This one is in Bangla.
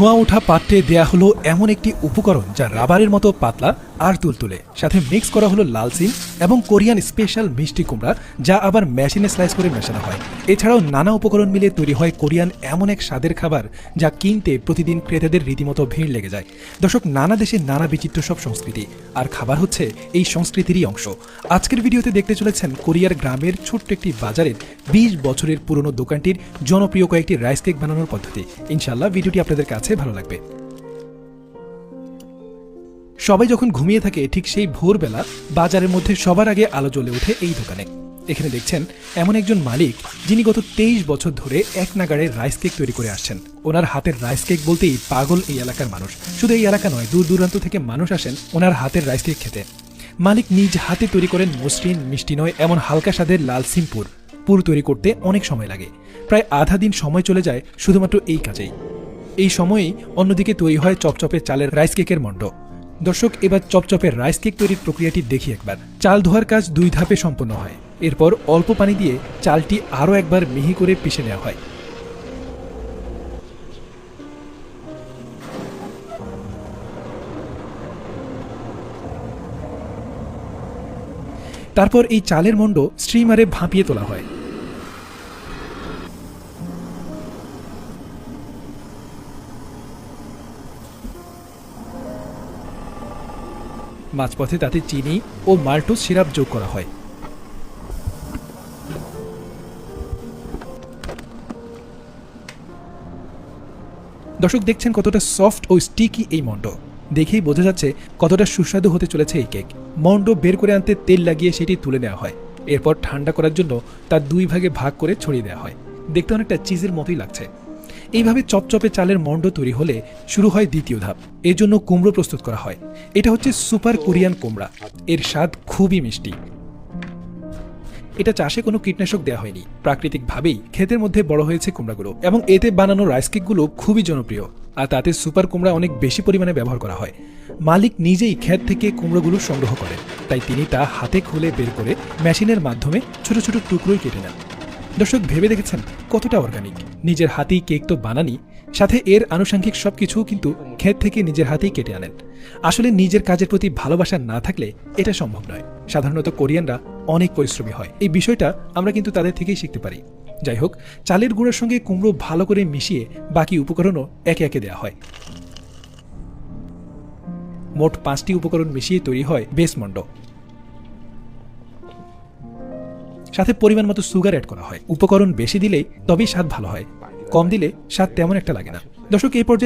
ধোঁয়া ওঠা পাত্রে দেয়া হলো এমন একটি উপকরণ যা রাবারের মতো পাতলা আর তুলতুলে, সাথে মিক্স করা হলো লাল সিম এবং কোরিয়ান স্পেশাল মিষ্টি কুমড়া, যা আবার মেশিনে স্লাইস করে মেশানো হয়। এছাড়াও নানা উপকরণ মিলে তৈরি হয় কোরিয়ান এমন এক স্বাদের খাবার যা কিনতে প্রতিদিন ক্রেতাদের রীতিমতো ভিড় লেগে যায়। দর্শক, নানা দেশে নানা বিচিত্র সব সংস্কৃতি, আর খাবার হচ্ছে এই সংস্কৃতিরই অংশ। আজকের ভিডিওতে দেখতে চলেছেন কোরিয়ার গ্রামের ছোট্ট একটি বাজারের 20 বছরের পুরনো দোকানটির জনপ্রিয় কয়েকটি রাইস কেক বানানোর পদ্ধতি। ইনশাআল্লাহ ভিডিওটি আপনাদের কাছে ভালো লাগবে। সবাই যখন ঘুমিয়ে থাকে ঠিক সেই ভোরবেলা বাজারের মধ্যে সবার আগে আলো জ্বলে ওঠে এই দোকানে। এখানে দেখছেন এমন একজন মালিক যিনি গত 23 বছর ধরে এক নাগাড়ে রাইস কেক তৈরি করে আসছেন। ওনার হাতের রাইস কেক বলতেই পাগল এই এলাকার মানুষ। শুধু এই এলাকা নয়, দূর দূরান্ত থেকে মানুষ আসেন ওনার হাতের রাইস কেক খেতে। মালিক নিজ হাতে তৈরি করেন মসৃণ, মিষ্টি নয় এমন হালকা স্বাদের লাল সিমপুর। পুর তৈরি করতে অনেক সময় লাগে, প্রায় আধা দিন সময় চলে যায় শুধুমাত্র এই কাজেই। এই সময়েই অন্যদিকে তৈরি হয় চপচপে চালের রাইস কেকের মণ্ড। দর্শক, এবার চপচপের রাইস কেক তৈরির প্রক্রিয়াটি দেখি একবার। চাল ধোয়ার কাজ 2 ধাপে সম্পন্ন হয়। এরপর অল্প পানি দিয়ে চালটি আরও একবার মিহি করে পিষে নেওয়া হয়। তারপর এই চালের মণ্ড স্ট্রিমারে ভাপিয়ে তোলা হয়। মাঝপথে তাতে চিনি ও মাল্টোজ সিরাপ যোগ করা হয়। দর্শক, দেখছেন কতটা সফট ও স্টিকি এই মণ্ড। দেখেই বোঝা যাচ্ছে কতটা সুস্বাদু হতে চলেছে এই কেক। মণ্ড বের করে আনতে তেল লাগিয়ে সেটি তুলে নেওয়া হয়। এরপর ঠান্ডা করার জন্য তার 2 ভাগে ভাগ করে ছড়িয়ে দেওয়া হয়। দেখতে অনেকটা চিজের মতোই লাগছে। এইভাবে চপচপে চালের মণ্ড তৈরি হলে শুরু হয় দ্বিতীয় ধাপ। এর জন্য কুমড়ো প্রস্তুত করা হয়। এটা হচ্ছে সুপার কোরিয়ান কুমড়া। এর স্বাদ খুবই মিষ্টি। এটা চাষে কোনো কীটনাশক দেওয়া হয়নি, প্রাকৃতিকভাবেই ক্ষেতের মধ্যে বড় হয়েছে কুমড়াগুলো, এবং এতে বানানো রাইস কেকগুলো খুবই জনপ্রিয়। আর তাতে সুপার কুমড়া অনেক বেশি পরিমাণে ব্যবহার করা হয়। মালিক নিজেই ক্ষেত থেকে কুমড়োগুলো সংগ্রহ করেন, তাই তিনি তা হাতে খুলে বের করে মেশিনের মাধ্যমে ছোট ছোট টুকরোই কেটে নেন। দর্শক, ভেবে দেখেছেন কতটা অর্গানিক। নিজের হাতেই কেক তো বানানি, সাথে এর আনুষঙ্গিক সবকিছু কিন্তু ক্ষেত থেকে নিজের হাতেই কেটে আনেন। আসলে নিজের কাজের প্রতি ভালোবাসা না থাকলে এটা সম্ভব নয়। সাধারণত কোরিয়ানরা অনেক পরিশ্রমী হয়, এই বিষয়টা আমরা কিন্তু তাদের থেকেই শিখতে পারি। যাই হোক, চালের গুঁড়োর সঙ্গে কুমড়ো ভালো করে মিশিয়ে বাকি উপকরণও একে একে দেওয়া হয়। মোট 5টি উপকরণ মিশিয়ে তৈরি হয় বেস মণ্ড। সাথে পরিমাণ মতো সুগার অ্যাড করা হয়। উপকরণ বেশি দিলেই তবেই স্বাদ ভালো হয়, কম দিলে স্বাদ তেমন একটা লাগে না। দর্শক, এই পর্যায়ে